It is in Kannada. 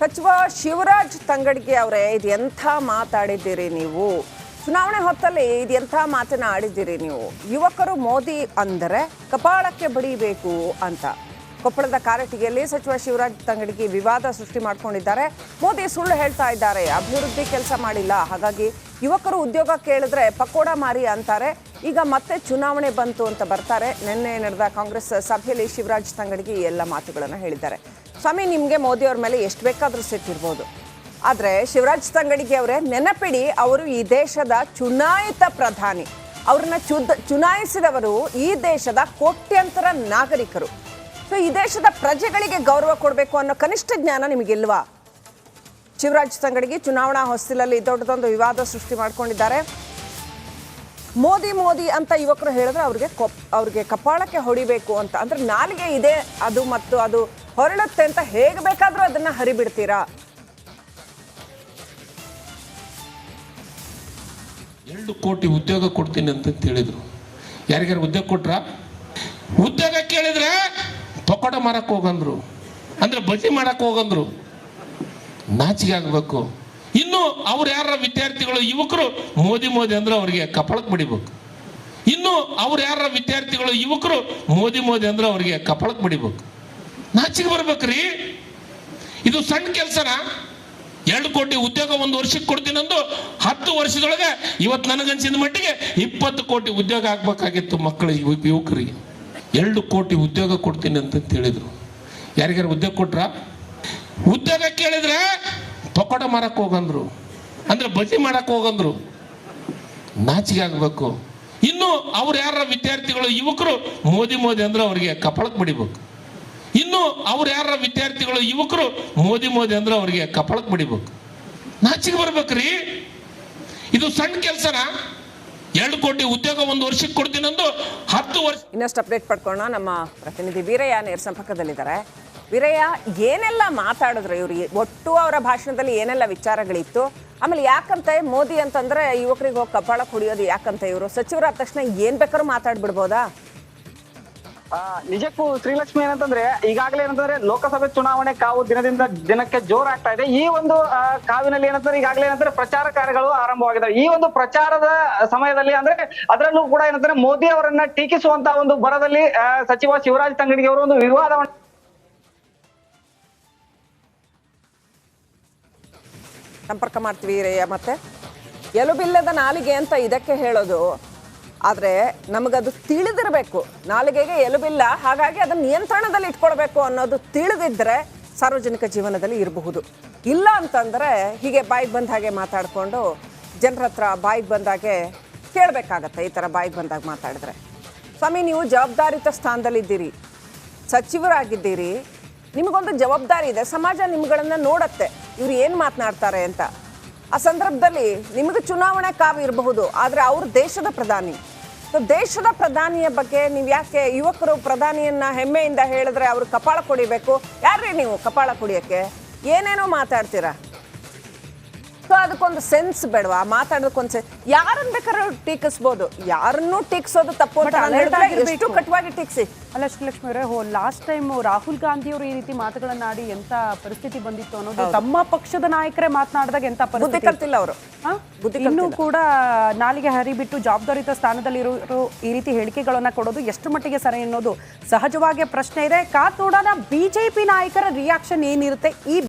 ಸಚಿವ ಶಿವರಾಜ್ ತಂಗಡಗಿ ಅವರೇ, ಇದು ಎಂಥ ಮಾತಾಡಿದ್ದೀರಿ ನೀವು? ಚುನಾವಣೆ ಹೊತ್ತಲ್ಲಿ ಇದು ಎಂಥ ಮಾತನ್ನ ಆಡಿದ್ದೀರಿ ನೀವು? ಯುವಕರು ಮೋದಿ ಅಂದರೆ ಕಪಾಳಕ್ಕೆ ಬಡಿಬೇಕು ಅಂತ ಕೊಪ್ಪಳದ ಕಾರಟಗಿಯಲ್ಲಿ ಸಚಿವ ಶಿವರಾಜ್ ತಂಗಡಗಿ ವಿವಾದ ಸೃಷ್ಟಿ ಮಾಡ್ಕೊಂಡಿದ್ದಾರೆ. ಮೋದಿ ಸುಳ್ಳು ಹೇಳ್ತಾ ಇದ್ದಾರೆ, ಅಭಿವೃದ್ಧಿ ಕೆಲಸ ಮಾಡಿಲ್ಲ, ಹಾಗಾಗಿ ಯುವಕರು ಉದ್ಯೋಗ ಕೇಳಿದ್ರೆ ಪಕೋಡ ಮಾರಿ ಅಂತಾರೆ. ಈಗ ಮತ್ತೆ ಚುನಾವಣೆ ಬಂತು ಅಂತ ಬರ್ತಾರೆ. ನಿನ್ನೆ ನಡೆದ ಕಾಂಗ್ರೆಸ್ ಸಭೆಯಲ್ಲಿ ಶಿವರಾಜ್ ತಂಗಡಗಿ ಎಲ್ಲ ಮಾತುಗಳನ್ನು ಹೇಳಿದ್ದಾರೆ. ಸ್ವಾಮಿ, ನಿಮಗೆ ಮೋದಿ ಅವ್ರ ಮೇಲೆ ಎಷ್ಟು ಬೇಕಾದರೂ ಸಿಟ್ಟಿರ್ಬೋದು, ಆದರೆ ಶಿವರಾಜ್ ತಂಗಡಗಿ ಅವರೇ ನೆನಪಿಡಿ, ಅವರು ಈ ದೇಶದ ಚುನಾಯಿತ ಪ್ರಧಾನಿ. ಅವ್ರನ್ನ ಚುನಾಯಿಸಿದವರು ಈ ದೇಶದ ಕೋಟ್ಯಂತರ ನಾಗರಿಕರು. ಸೊ ಈ ದೇಶದ ಪ್ರಜೆಗಳಿಗೆ ಗೌರವ ಕೊಡಬೇಕು ಅನ್ನೋ ಕನಿಷ್ಠ ಜ್ಞಾನ ನಿಮಗಿಲ್ವಾ? ಶಿವರಾಜ್ ತಂಗಡಗಿ ಚುನಾವಣಾ ಹೊಸ್ತಿಲಲ್ಲಿ ದೊಡ್ಡದೊಂದು ವಿವಾದ ಸೃಷ್ಟಿ ಮಾಡ್ಕೊಂಡಿದ್ದಾರೆ. ಮೋದಿ ಮೋದಿ ಅಂತ ಯುವಕರು ಹೇಳಿದ್ರೆ ಅವ್ರಿಗೆ ಕಪಾಳಕ್ಕೆ ಹೊಡಿಬೇಕು ಅಂತ, ಅಂದ್ರೆ ನಾಲಿಗೆ ಇದೆ ಅದು ಮತ್ತು ಅದು ಹೊರಳುತ್ತೆ ಅಂತ ಹೇಗೆ ಬೇಕಾದರೂ ಅದನ್ನ ಹರಿಬಿಡ್ತೀರಾ? 2 ಕೋಟಿ ಉದ್ಯೋಗ ಕೊಡ್ತೀನಿ ಅಂತ ಹೇಳಿದ್ರು. ಯಾರಿಗಾರು ಉದ್ಯೋಗ ಕೊಟ್ರ? ಉದ್ಯೋಗ ಕೇಳಿದ್ರೆ ಪಕೋಡ ಮಾರಕ್ ಹೋಗಂದ್ರು, ಅಂದ್ರೆ ಬಜಿ ಮಾಡಕ್ ಹೋಗಂದ್ರು. ನಾಚಿಗೆ ಆಗ್ಬೇಕು. ಇನ್ನು ಅವ್ರು ಯಾರ ವಿದ್ಯಾರ್ಥಿಗಳು ಯುವಕರು ಮೋದಿ ಮೋದಿ ಅಂದ್ರೆ ಅವ್ರಿಗೆ ಕಪಾಳಕ್ಕೆ ಬಡಿಬೇಕು. ಇನ್ನು ಅವ್ರು ಯಾರ ವಿದ್ಯಾರ್ಥಿಗಳು ಯುವಕರು ಮೋದಿ ಮೋದಿ ಅಂದ್ರೆ ಅವ್ರಿಗೆ ಕಪಾಳಕ್ಕೆ ಬಡಿಬೇಕು. ನಾಚಿಗೆ ಬರ್ಬೇಕ್ರಿ. ಇದು ಸಣ್ಣ ಕೆಲಸನ? 2 ಕೋಟಿ ಉದ್ಯೋಗ 1 ವರ್ಷಕ್ಕೆ ಕೊಡ್ತೀನಿ ಅಂದು 10 ವರ್ಷದೊಳಗೆ ಇವತ್ತು ನನಗನ್ಸಿದ ಮಟ್ಟಿಗೆ 20 ಕೋಟಿ ಉದ್ಯೋಗ ಆಗ್ಬೇಕಾಗಿತ್ತು ಮಕ್ಕಳಿಗೆ, ಯುವಕರಿಗೆ. 2 ಕೋಟಿ ಉದ್ಯೋಗ ಕೊಡ್ತೀನಿ ಅಂತ ಹೇಳಿದ್ರು. ಯಾರಿಗಾರು ಉದ್ಯೋಗ ಕೊಟ್ರ? ಉದ್ಯೋಗ ಕೇಳಿದ್ರೆ ಪಕೋಡ ಮಾರಕ್ ಹೋಗಂದ್ರು, ಅಂದ್ರೆ ಬಜಿ ಮಾಡಕ್ ಹೋಗಂದ್ರು. ನಾಚಿಗೆ ಆಗ್ಬೇಕು. ಇನ್ನು ಅವ್ರು ಯಾರ ವಿದ್ಯಾರ್ಥಿಗಳು ಯುವಕರು ಮೋದಿ ಮೋದಿ ಅಂದ್ರೆ ಅವ್ರಿಗೆ ಕಪಾಳಕ್ಕೆ ಬಡಿಬೇಕು. ಇನ್ನು ಅವ್ರು ಯಾರ ವಿದ್ಯಾರ್ಥಿಗಳು ಯುವಕರು ಮೋದಿ ಮೋದಿ ಅಂದ್ರೆ ಅವ್ರಿಗೆ ಕಪಾಳಕ್ಕೆ ಬಡಿಬೇಕು. ನಾಚಿಗೆ ಬರ್ಬೇಕ್ರಿ. ಇದು ಸಣ್ಣ ಕೆಲಸನ? 2 ಕೋಟಿ ಉದ್ಯೋಗ 1 ವರ್ಷಕ್ಕೆ ಕೊಡ್ತೀನಿ ಅಂದು 10 ವರ್ಷ. ಇನ್ನಷ್ಟು ಅಪ್ಡೇಟ್ ಪಡ್ಕೊಳ್ಳೋಣ. ನಮ್ಮ ಪ್ರತಿನಿಧಿ ವೀರಯ್ಯ ನೇರ ಸಂಪರ್ಕದಲ್ಲಿದ್ದಾರೆ. ವೀರಯ್ಯ, ಏನೆಲ್ಲ ಮಾತಾಡಿದ್ರು ಇವ್ರು? ಒಟ್ಟು ಅವರ ಭಾಷಣದಲ್ಲಿ ಏನೆಲ್ಲ ವಿಚಾರಗಳಿತ್ತು? ಆಮೇಲೆ ಯಾಕಂತೆ ಮೋದಿ ಅಂತಂದ್ರೆ ಯುವಕರಿಗೆ ಹೋಗಿ ಕಪಾಳ ಕುಡಿಯೋದು ಯಾಕಂತ? ಇವರು ಸಚಿವರಾದ ತಕ್ಷಣ ಏನ್ ಬೇಕಾದ್ರೂ ಮಾತಾಡ್ಬಿಡ್ಬೋದಾ? ನಿಜಕ್ಕೂ ಶ್ರೀಲಕ್ಷ್ಮಿ ಏನಂತಂದ್ರೆ ಈಗಾಗಲೇ ಏನಂತಂದ್ರೆ ಲೋಕಸಭೆ ಚುನಾವಣೆ ಕಾವು ದಿನದಿಂದ ದಿನಕ್ಕೆ ಜೋರಾಗ್ತಾ ಇದೆ. ಈ ಒಂದು ಕಾವಿನಲ್ಲಿ ಏನಂತಂದ್ರೆ ಈಗಾಗಲೇ ಏನಂದ್ರೆ ಪ್ರಚಾರ ಕಾರ್ಯಗಳು ಆರಂಭವಾಗಿದ್ದಾವೆ. ಈ ಒಂದು ಪ್ರಚಾರದ ಸಮಯದಲ್ಲಿ ಅಂದ್ರೆ ಅದರಲ್ಲೂ ಕೂಡ ಏನಂದ್ರೆ ಮೋದಿ ಅವರನ್ನ ಟೀಕಿಸುವಂತ ಒಂದು ಬರದಲ್ಲಿ ಸಚಿವ ಶಿವರಾಜ್ ತಂಗಡಗಿ ಅವರು ಒಂದು ವಿವಾದವನ್ನು ಸಂಪರ್ಕ ಮಾಡ್ತೀವಿ ವೀರಯ್ಯ. ಮತ್ತೆ ಎಲುಬಿಲ್ಲದ ನಾಲಿಗೆ ಅಂತ ಇದಕ್ಕೆ ಹೇಳೋದು, ಆದರೆ ನಮಗದು ತಿಳಿದಿರಬೇಕು. ನಾಲಿಗೆಗೆ ಎಲುಬಿಲ್ಲ, ಹಾಗಾಗಿ ಅದನ್ನು ನಿಯಂತ್ರಣದಲ್ಲಿ ಇಟ್ಕೊಳ್ಬೇಕು ಅನ್ನೋದು ತಿಳಿದಿದ್ದರೆ ಸಾರ್ವಜನಿಕ ಜೀವನದಲ್ಲಿ ಇರಬಹುದು. ಇಲ್ಲ ಅಂತಂದರೆ ಹೀಗೆ ಬಾಯಿಗೆ ಬಂದ ಹಾಗೆ ಮಾತಾಡಿಕೊಂಡು ಜನರ ಹತ್ರ ಬಾಯಿಗೆ ಬಂದಾಗೆ ಕೇಳಬೇಕಾಗತ್ತೆ. ಈ ಥರ ಬಾಯಿಗೆ ಬಂದಾಗ ಮಾತಾಡಿದ್ರೆ. ಸ್ವಾಮಿ, ನೀವು ಜವಾಬ್ದಾರಿತ ಸ್ಥಾನದಲ್ಲಿದ್ದೀರಿ, ಸಚಿವರಾಗಿದ್ದೀರಿ, ನಿಮಗೊಂದು ಜವಾಬ್ದಾರಿ ಇದೆ. ಸಮಾಜ ನಿಮ್ಗಳನ್ನು ನೋಡತ್ತೆ ಇವ್ರು ಏನು ಮಾತನಾಡ್ತಾರೆ ಅಂತ. ಆ ಸಂದರ್ಭದಲ್ಲಿ ನಿಮಗೆ ಚುನಾವಣೆ ಕಾವು ಇರಬಹುದು, ಆದರೆ ಅವರು ದೇಶದ ಪ್ರಧಾನಿ. ಸೊ ದೇಶದ ಪ್ರಧಾನಿಯ ಬಗ್ಗೆ ನೀವು ಯಾಕೆ ಯುವಕರು ಪ್ರಧಾನಿಯನ್ನ ಹೆಮ್ಮೆಯಿಂದ ಹೇಳಿದ್ರೆ ಅವ್ರು ಕಪಾಳ ಕುಡಿಬೇಕು? ಯಾರ್ರೀ ನೀವು ಕಪಾಳ ಕುಡಿಯೋಕ್ಕೆ? ಏನೇನೋ ಮಾತಾಡ್ತೀರಾ. ಸೊ ಅದಕ್ಕೊಂದು ಸೆನ್ಸ್ ಬೇಡವಾ? ಮಾತಾಡೋದಕ್ಕೊಂದು ಸೆನ್ಸ್. ಯಾರನ್ನ ಬೇಕಾದ್ರೂ ಟೀಕಿಸ್ಬೋದು, ಯಾರನ್ನೂ ಟೀಕಿಸೋದು ತಪ್ಪು ಅಂತ ಎಷ್ಟು ಕಟುವಾಗಿ ಟೀಕಿಸಿ. ಅಲ್ಲ ಶ್ರೀಲಕ್ಷ್ಮಿ ಅವರೇ, ಲಾಸ್ಟ್ ಟೈಮ್ ರಾಹುಲ್ ಗಾಂಧಿ ಅವರು ಈ ರೀತಿ ಮಾತುಗಳನ್ನಾಡಿ ಎಂತ ಪರಿಸ್ಥಿತಿ ಬಂದಿತ್ತು ಅನ್ನೋದು ತಮ್ಮ ಪಕ್ಷದ ನಾಯಕರೇ ಮಾತನಾಡಿದಾಗ ಎಂತ ಬುದ್ಧಿ ಕಲ್ತಿಲ್ಲ ಅವರು. ಇನ್ನೂ ಕೂಡ ನಾಲಿಗೆ ಹರಿಬಿಟ್ಟು ಜವಾಬ್ದಾರಿತ ಸ್ಥಾನದಲ್ಲಿರೋರು ಈ ರೀತಿ ಹೇಳಿಕೆಗಳನ್ನ ಕೊಡೋದು ಎಷ್ಟು ಮಟ್ಟಿಗೆ ಸರಿ ಅನ್ನೋದು ಸಹಜವಾಗಿ ಪ್ರಶ್ನೆ ಇದೆ. ಕಾದ್ ನೋಡೋಣ ಬಿಜೆಪಿ ನಾಯಕರ ರಿಯಾಕ್ಷನ್ ಏನಿರುತ್ತೆ ಈ